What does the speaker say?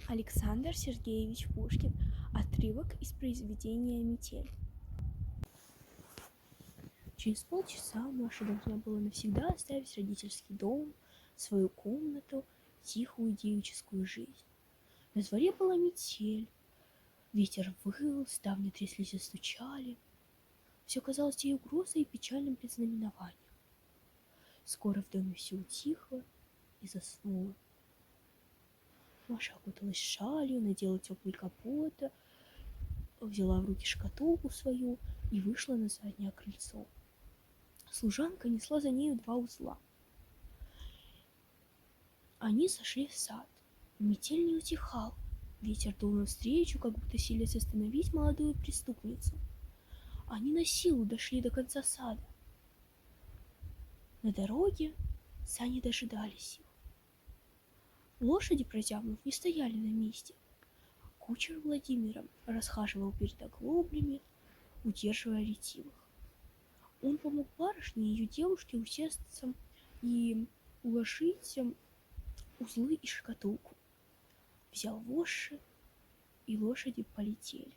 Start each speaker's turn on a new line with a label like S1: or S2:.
S1: Александр Сергеевич Пушкин. Отрывок из произведения «Метель». Через полчаса Маша должна была навсегда оставить родительский дом, свою комнату, тихую девическую жизнь. На дворе была метель, ветер выл, ставни тряслись и стучали. Все казалось ей угрозой и печальным предзнаменованием. Скоро в доме все утихло и заснуло. Маша окуталась шалью, надела теплый капот, взяла в руки шкатулку свою и вышла на заднее крыльцо. Служанка несла за нею 2 узла. Они сошли в сад. Метель не утихал. Ветер дул навстречу, как будто силясь остановить молодую преступницу. Они на силу дошли до конца сада. На дороге сани дожидались их. Лошади, прозябнув, не стояли на месте. Кучер Владимира расхаживал перед оглоблями, удерживая ретивых. Он помог барышне и ее девушке усесться и уложить узлы и шкатулку. Взял вожжи, и лошади полетели.